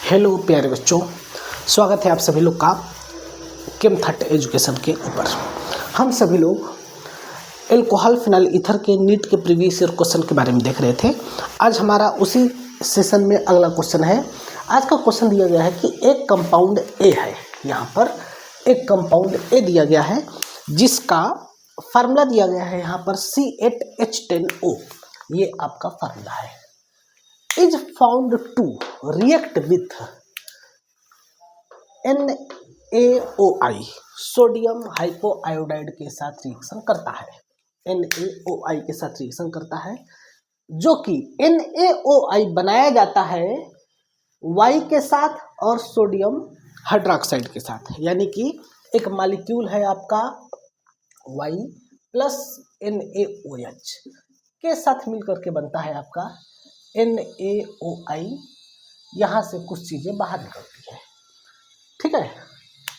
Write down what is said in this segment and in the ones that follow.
Hello प्यारे बच्चों, स्वागत है आप सभी लोग का केम थर्ड एजुकेशन के ऊपर। हम सभी लोग एल्कोहल फिनाइल ईथर के नीट के प्रीवियस ईयर क्वेश्चन के बारे में देख रहे थे। आज हमारा उसी सेशन में अगला क्वेश्चन है। आज का क्वेश्चन दिया गया है कि एक कंपाउंड ए है, यहाँ पर एक कंपाउंड ए दिया गया है जिसका फार्मूला दिया गया है यहाँ पर C8H10O। ये आपका फार्मूला है। Is found to react with NaOI, sodium hypoiodide के साथ रिएक्शन करता है। NaOI के साथ रिएक्शन करता है, जो कि NaOI बनाया जाता है Y के साथ और सोडियम हाइड्रोक्साइड के साथ, यानी कि एक मॉलिक्यूल है आपका Y प्लस NaOH के साथ मिलकर के बनता है आपका NaOI। यहाँ से कुछ चीज़ें बाहर निकलती है, ठीक है।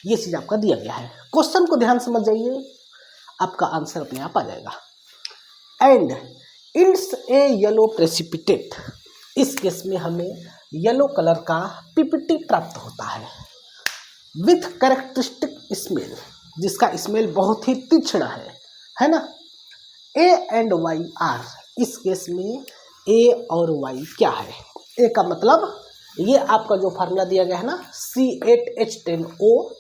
ये चीज़ आपका दिया गया है। क्वेश्चन को ध्यान समझ जाइए, आपका आंसर अपने आप आ जाएगा। And it's a yellow precipitate, इस केस में हमें येलो कलर का पीपीटी प्राप्त होता है विथ कैरेक्टरिस्टिक स्मेल, जिसका स्मेल बहुत ही तीक्ष्ण है ना। ए एंड वाई आर, इस केस में ए और वाई क्या है? ए का मतलब ये आपका जो फार्मूला दिया गया है ना C8H10O,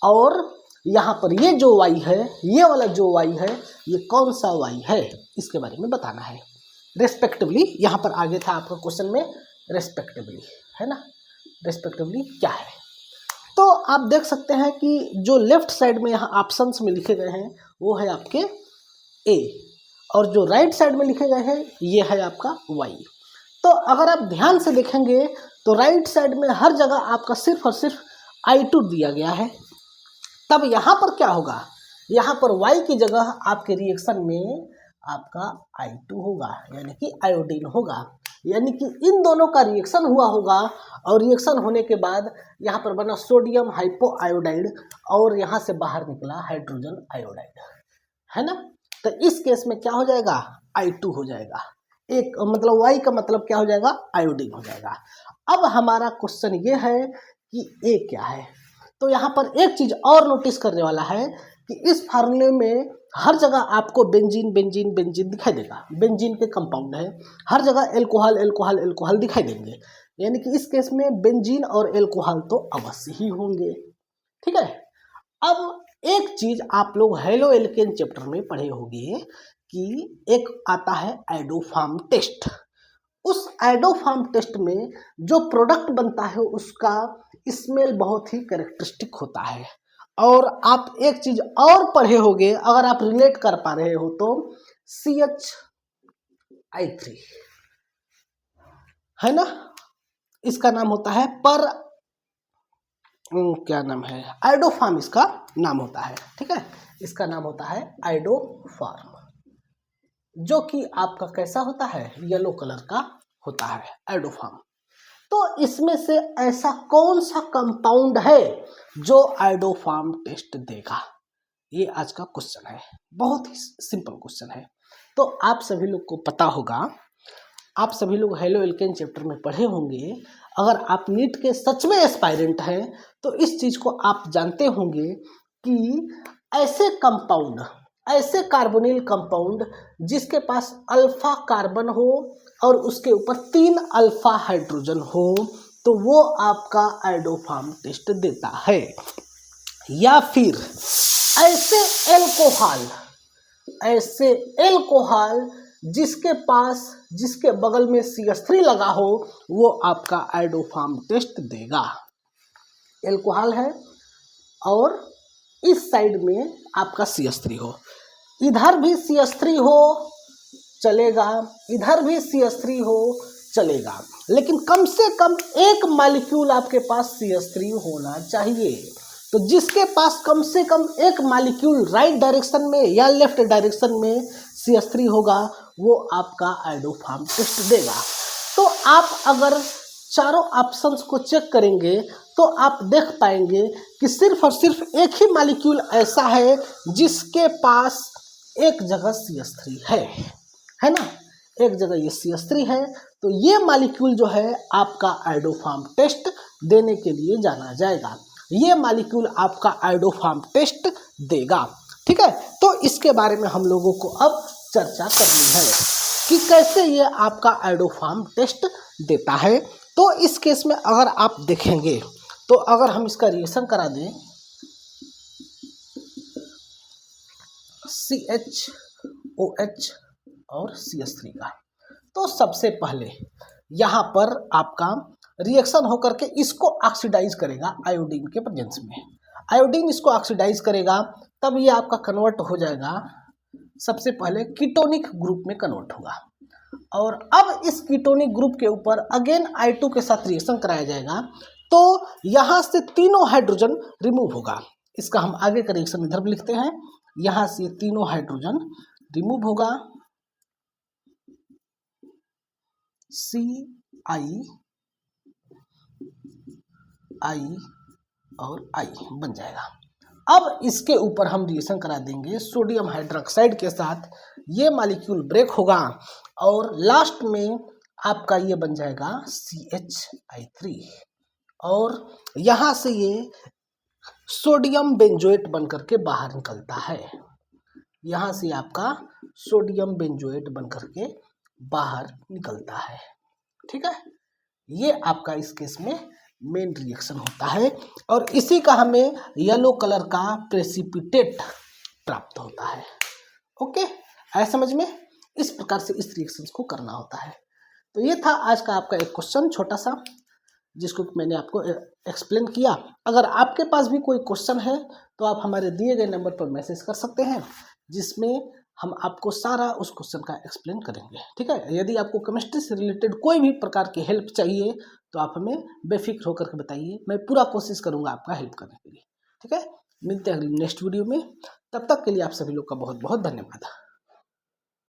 और यहाँ पर ये जो वाई है, ये वाला जो वाई है, ये कौन सा वाई है इसके बारे में बताना है रेस्पेक्टिवली। यहाँ पर आगे था आपका क्वेश्चन में रेस्पेक्टिवली, है ना। रेस्पेक्टिवली क्या है, तो आप देख सकते हैं कि जो लेफ्ट साइड में यहाँ ऑप्शंस में लिखे गए हैं वो है आपके ए, और जो राइट साइड में लिखे गए हैं ये है आपका वाई। तो अगर आप ध्यान से देखेंगे तो राइट साइड में हर जगह आपका सिर्फ और सिर्फ I2 दिया गया है। तब यहाँ पर क्या होगा, यहाँ पर Y की जगह आपके रिएक्शन में आपका I2 होगा, यानी कि आयोडीन होगा, यानी कि इन दोनों का रिएक्शन हुआ होगा, और रिएक्शन होने के बाद यहाँ पर बना सोडियम हाइपोआयोडाइड और यहाँ से बाहर निकला हाइड्रोजन आयोडाइड, है ना। तो इस केस में क्या हो जाएगा, I2 हो जाएगा। एक मतलब Y का मतलब क्या हो जाएगा, आयोडीन हो जाएगा। अब हमारा क्वेश्चन ये है कि A क्या है। तो यहाँ पर एक चीज और नोटिस करने वाला है कि इस फार्मूले में हर जगह आपको बेंजीन बेंजीन बेंजीन दिखाई देगा। बेंजीन के कंपाउंड है, हर जगह एल्कोहल एल्कोहल एल्कोहल दिखाई देंगे, यानी कि इस केस में बेंजीन और एल्कोहल तो अवश्य ही होंगे, ठीक है। अब एक चीज आप लोग हेलो एल्केन चैप्टर में पढ़े होंगे कि एक आता है आइडोफार्म टेस्ट। उस आइडोफार्म टेस्ट में जो प्रोडक्ट बनता है उसका स्मेल बहुत ही कैरेक्टरिस्टिक होता है। और आप एक चीज और पढ़े होंगे, अगर आप रिलेट कर पा रहे हो तो CH3 है ना, इसका नाम होता है क्या नाम है, आइडोफार्म इसका नाम होता है, ठीक है। इसका नाम होता है आइडोफार्म, जो कि आपका कैसा होता है, येलो कलर का होता है आइडोफार्म। तो इसमें से ऐसा कौन सा कंपाउंड है जो आइडोफार्म टेस्ट देगा, ये आज का क्वेश्चन है। बहुत ही सिंपल क्वेश्चन है। तो आप सभी लोग को पता होगा, आप सभी लोग हेलो एल्केन चैप्टर में पढ़े होंगे। अगर आप नीट के सच में एस्पायरेंट हैं तो इस चीज को आप जानते होंगे कि ऐसे कंपाउंड, ऐसे कार्बोनिल कंपाउंड जिसके पास अल्फा कार्बन हो और उसके ऊपर 3 अल्फा हाइड्रोजन हो, तो वो आपका आइडोफार्म टेस्ट देता है। या फिर ऐसे एल्कोहल जिसके बगल में CH3 लगा हो, वो आपका आइडोफार्म टेस्ट देगा। एल्कोहल है और इस साइड में आपका CH3 हो, इधर भी CH3 हो चलेगा, इधर भी CH3 हो चलेगा, लेकिन कम से कम एक मॉलिक्यूल आपके पास CH3 होना चाहिए। तो जिसके पास कम से कम एक मॉलिक्यूल राइट डायरेक्शन में या लेफ्ट डायरेक्शन में CH3 होगा, वो आपका आइडोफार्म टेस्ट देगा। तो आप अगर चारों ऑप्शंस को चेक करेंगे तो आप देख पाएंगे कि सिर्फ और सिर्फ एक ही मॉलिक्यूल ऐसा है जिसके पास एक जगह CH3 है ना, एक जगह ये CH3 है। तो ये मॉलिक्यूल जो है आपका आइडोफार्म टेस्ट देने के लिए जाना जाएगा। ये मॉलिक्यूल आपका आयोडोफॉर्म टेस्ट देगा। ठीक है, तो इसके बारे में हम लोगों को अब चर्चा करनी है कि कैसे ये आपका आयोडोफॉर्म टेस्ट देता है। तो इस केस में अगर आप देखेंगे तो अगर हम इसका रिएक्शन करा दें CHOH और CH3 का, तो सबसे पहले यहाँ पर आपका रिएक्शन होकर के इसको ऑक्सीडाइज करेगा आयोडीन के प्रेजेंस में। आयोडीन इसको ऑक्सीडाइज करेगा, तब ये आपका कन्वर्ट हो जाएगा, सबसे पहले कीटोनिक ग्रुप में कन्वर्ट होगा। और अब इस कीटोनिक ग्रुप के ऊपर अगेन I2 के साथ रिएक्शन कराया जाएगा, तो यहाँ से तीनों हाइड्रोजन रिमूव होगा। इसका हम आगे का रिएक्शन इधर भी लिखते हैं। यहाँ से तीनों हाइड्रोजन रिमूव होगा, CI और I बन जाएगा। अब इसके ऊपर हम रिएक्शन करा देंगे सोडियम हाइड्रोक्साइड के साथ, ये मॉलिक्यूल ब्रेक होगा और लास्ट में आपका ये बन जाएगा CHI3 और यहाँ से ये सोडियम बेंजोएट बन करके बाहर निकलता है। यहाँ से आपका सोडियम बेंजोएट बन करके बाहर निकलता है। ठीक है, ये आपका इस केस में मेन रिएक्शन होता है और इसी का हमें येलो कलर का प्रेसिपिटेट प्राप्त होता है। ओके, आया समझ में? इस प्रकार से इस रिएक्शन को करना होता है। तो ये था आज का आपका एक क्वेश्चन छोटा सा, जिसको मैंने आपको एक्सप्लेन किया। अगर आपके पास भी कोई क्वेश्चन है तो आप हमारे दिए गए नंबर पर मैसेज कर सकते हैं, जिसमें हम आपको सारा उस क्वेश्चन का एक्सप्लेन करेंगे। ठीक है, यदि आपको केमिस्ट्री से रिलेटेड कोई भी प्रकार की हेल्प चाहिए तो आप हमें बेफिक्र होकर के बताइए, मैं पूरा कोशिश करूंगा आपका हेल्प करने के लिए। ठीक है, मिलते हैं अगली नेक्स्ट वीडियो में, तब तक के लिए आप सभी लोग का बहुत बहुत धन्यवाद।